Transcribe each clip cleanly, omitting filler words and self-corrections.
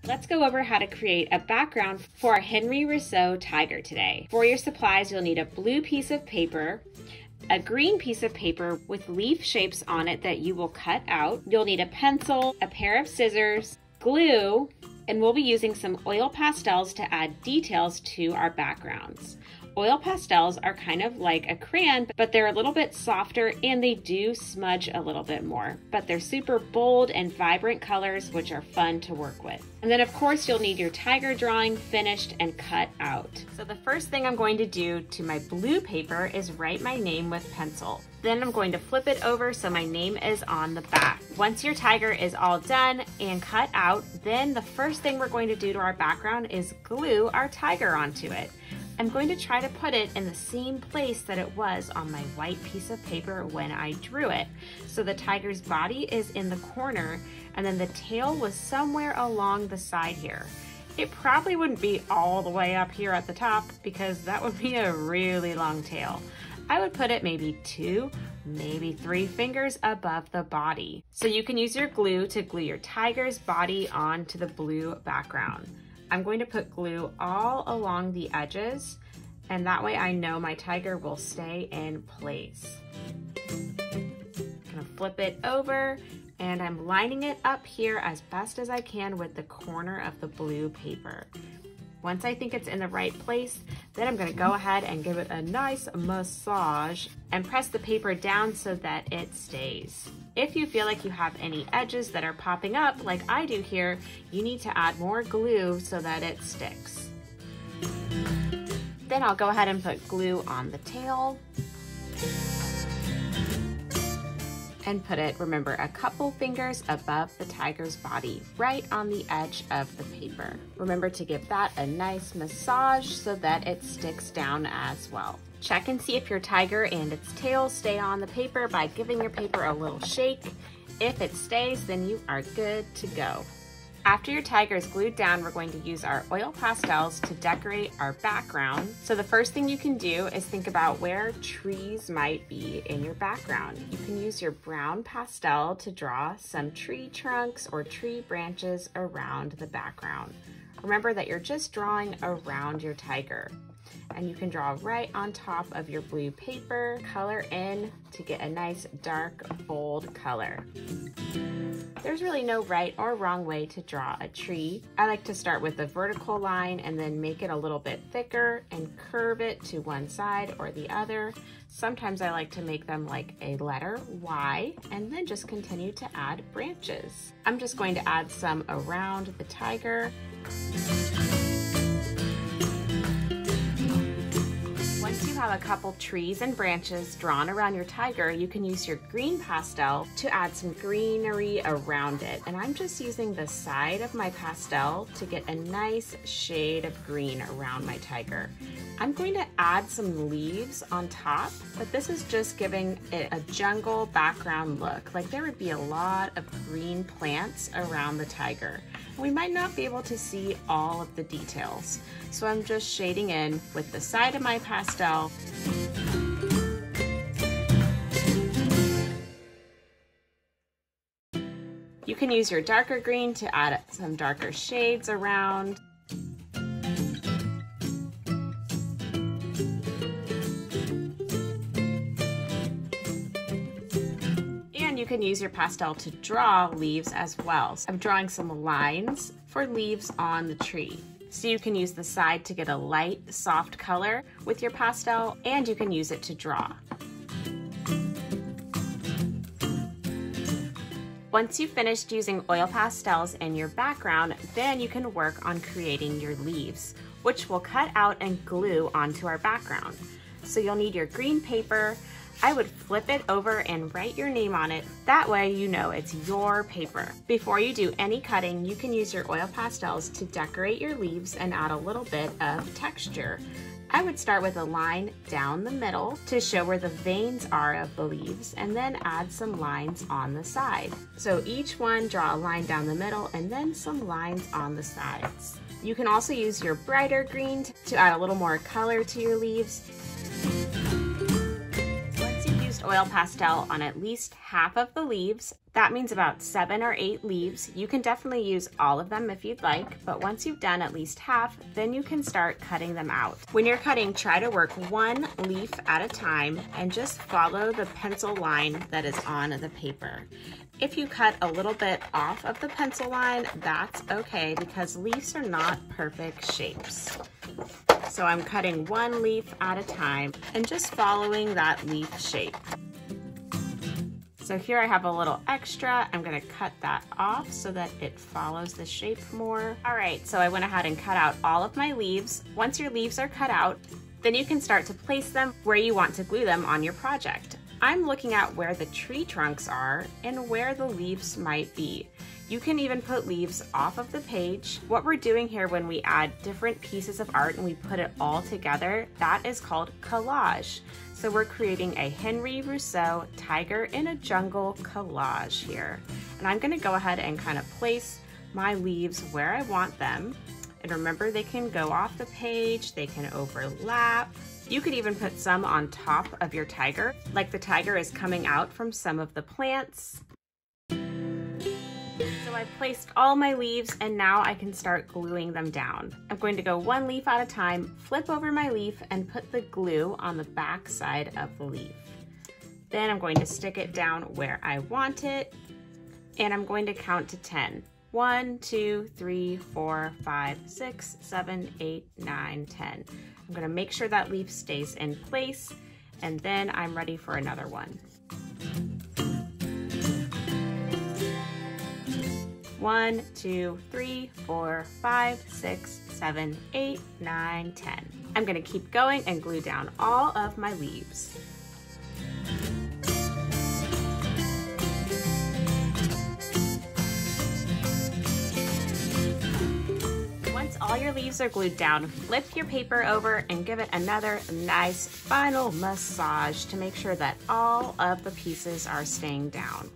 Let's go over how to create a background for our Henri Rousseau tiger today. For your supplies, you'll need a blue piece of paper, a green piece of paper with leaf shapes on it that you will cut out. You'll need a pencil, a pair of scissors, glue, and we'll be using some oil pastels to add details to our backgrounds. Oil pastels are kind of like a crayon, but they're a little bit softer and they do smudge a little bit more, but they're super bold and vibrant colors, which are fun to work with. And then of course you'll need your tiger drawing finished and cut out. So the first thing I'm going to do to my blue paper is write my name with pencil. Then I'm going to flip it over so my name is on the back. Once your tiger is all done and cut out, then the first thing we're going to do to our background is glue our tiger onto it. I'm going to try to put it in the same place that it was on my white piece of paper when I drew it. So the tiger's body is in the corner and then the tail was somewhere along the side here. It probably wouldn't be all the way up here at the top because that would be a really long tail. I would put it maybe 2, maybe 3 fingers above the body. So you can use your glue to glue your tiger's body onto the blue background. I'm going to put glue all along the edges, and that way I know my tiger will stay in place. I'm gonna flip it over, and I'm lining it up here as best as I can with the corner of the blue paper. Once I think it's in the right place, then I'm gonna go ahead and give it a nice massage and press the paper down so that it stays. If you feel like you have any edges that are popping up, like I do here, you need to add more glue so that it sticks. Then I'll go ahead and put glue on the tail and put it, remember, a couple fingers above the tiger's body, right on the edge of the paper. Remember to give that a nice massage so that it sticks down as well. Check and see if your tiger and its tail stay on the paper by giving your paper a little shake. If it stays, then you are good to go. After your tiger is glued down, we're going to use our oil pastels to decorate our background. So the first thing you can do is think about where trees might be in your background. You can use your brown pastel to draw some tree trunks or tree branches around the background. Remember that you're just drawing around your tiger. And you can draw right on top of your blue paper, color in to get a nice dark, bold color. There's really no right or wrong way to draw a tree. I like to start with a vertical line and then make it a little bit thicker and curve it to one side or the other. Sometimes I like to make them like a letter Y and then just continue to add branches. I'm just going to add some around the tiger. Once you have a couple trees and branches drawn around your tiger, you can use your green pastel to add some greenery around it. And I'm just using the side of my pastel to get a nice shade of green around my tiger. I'm going to add some leaves on top, but this is just giving it a jungle background look. Like there would be a lot of green plants around the tiger. We might not be able to see all of the details. So I'm just shading in with the side of my pastel. You can use your darker green to add some darker shades around. You can use your pastel to draw leaves as well. So I'm drawing some lines for leaves on the tree. So you can use the side to get a light, soft color with your pastel, and you can use it to draw. Once you've finished using oil pastels in your background, then you can work on creating your leaves, which we'll cut out and glue onto our background. So you'll need your green paper. I would flip it over and write your name on it. That way you know it's your paper. Before you do any cutting, you can use your oil pastels to decorate your leaves and add a little bit of texture. I would start with a line down the middle to show where the veins are of the leaves and then add some lines on the side. So each one, draw a line down the middle and then some lines on the sides. You can also use your brighter green to add a little more color to your leaves. oil pastel on at least half of the leaves. That means about 7 or 8 leaves. You can definitely use all of them if you'd like, but once you've done at least half, then you can start cutting them out. When you're cutting, try to work one leaf at a time and just follow the pencil line that is on the paper. If you cut a little bit off of the pencil line, that's okay because leaves are not perfect shapes. So I'm cutting one leaf at a time and just following that leaf shape. So here I have a little extra. I'm gonna cut that off so that it follows the shape more. All right, so I went ahead and cut out all of my leaves. Once your leaves are cut out, then you can start to place them where you want to glue them on your project. I'm looking at where the tree trunks are and where the leaves might be. You can even put leaves off of the page. What we're doing here when we add different pieces of art and we put it all together, that is called collage. So we're creating a Henri Rousseau tiger in a jungle collage here. And I'm gonna go ahead and kind of place my leaves where I want them. And remember, they can go off the page, they can overlap. You could even put some on top of your tiger, like the tiger is coming out from some of the plants. So I've placed all my leaves and now I can start gluing them down. I'm going to go one leaf at a time, flip over my leaf and put the glue on the back side of the leaf. Then I'm going to stick it down where I want it and I'm going to count to 10. 1, 2, 3, 4, 5, 6, 7, 8, 9, 10. I'm gonna make sure that leaf stays in place and then I'm ready for another one. 1, 2, 3, 4, 5, 6, 7, 8, 9, 10. I'm gonna keep going and glue down all of my leaves. Once all your leaves are glued down, flip your paper over and give it another nice final massage to make sure that all of the pieces are staying down.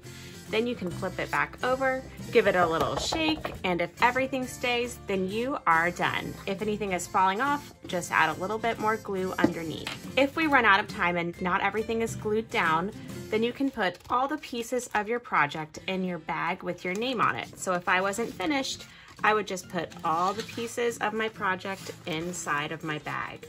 Then you can flip it back over, give it a little shake, and if everything stays, then you are done. If anything is falling off, just add a little bit more glue underneath. If we run out of time and not everything is glued down, then you can put all the pieces of your project in your bag with your name on it. So if I wasn't finished, I would just put all the pieces of my project inside of my bag.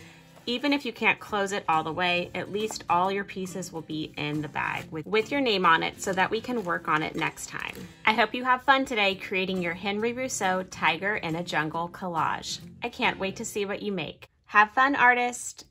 Even if you can't close it all the way, at least all your pieces will be in the bag with your name on it so that we can work on it next time. I hope you have fun today creating your Henri Rousseau tiger in a jungle collage. I can't wait to see what you make. Have fun, artist!